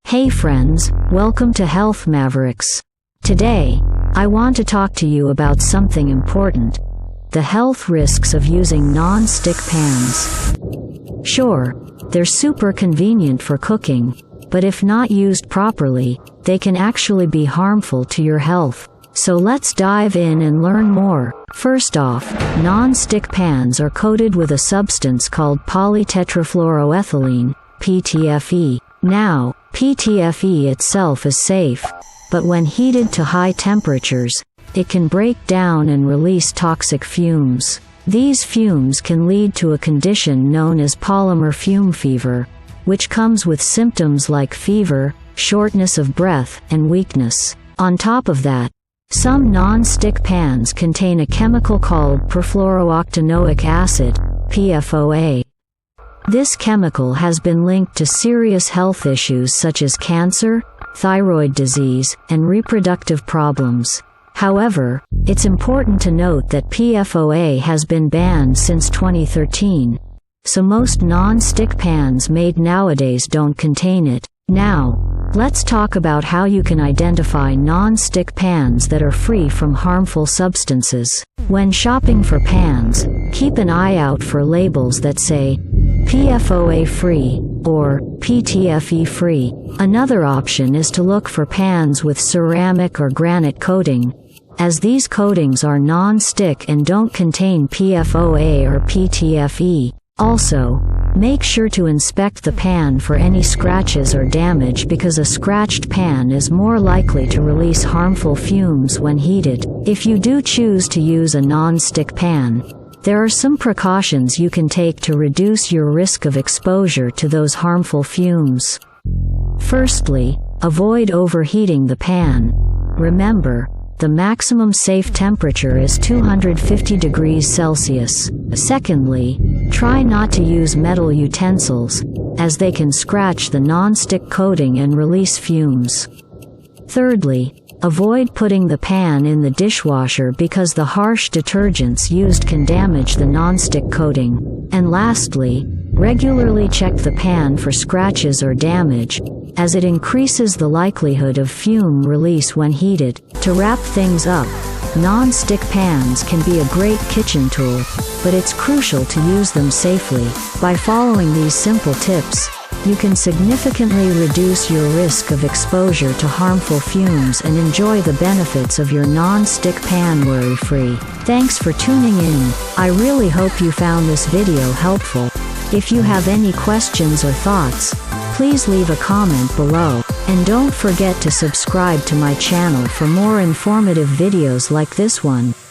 Hey friends, welcome to Health Mavericks. Today, I want to talk to you about something important: the health risks of using non-stick pans. Sure, they're super convenient for cooking, but if not used properly, they can actually be harmful to your health. So let's dive in and learn more. First off, non-stick pans are coated with a substance called polytetrafluoroethylene, PTFE. Now, PTFE itself is safe, but when heated to high temperatures, it can break down and release toxic fumes. These fumes can lead to a condition known as polymer fume fever, which comes with symptoms like fever, shortness of breath, and weakness. On top of that, some non-stick pans contain a chemical called perfluorooctanoic acid, PFOA. This chemical has been linked to serious health issues such as cancer, thyroid disease, and reproductive problems. However, it's important to note that PFOA has been banned since 2013, so most non-stick pans made nowadays don't contain it. Now, let's talk about how you can identify non-stick pans that are free from harmful substances. When shopping for pans, keep an eye out for labels that say PFOA-free or PTFE-free. Another option is to look for pans with ceramic or granite coating, as these coatings are non-stick and don't contain PFOA or PTFE. Also, make sure to inspect the pan for any scratches or damage, because a scratched pan is more likely to release harmful fumes when heated. If you do choose to use a non-stick pan, there are some precautions you can take to reduce your risk of exposure to those harmful fumes. Firstly, avoid overheating the pan. Remember, the maximum safe temperature is 250 degrees Celsius. Secondly, try not to use metal utensils, as they can scratch the non-stick coating and release fumes. Thirdly, avoid putting the pan in the dishwasher because the harsh detergents used can damage the non-stick coating. And lastly, regularly check the pan for scratches or damage, as it increases the likelihood of fume release when heated. To wrap things up, non-stick pans can be a great kitchen tool, but it's crucial to use them safely. By following these simple tips, you can significantly reduce your risk of exposure to harmful fumes and enjoy the benefits of your non-stick pan worry-free. Thanks for tuning in. I really hope you found this video helpful. If you have any questions or thoughts, please leave a comment below, and don't forget to subscribe to my channel for more informative videos like this one.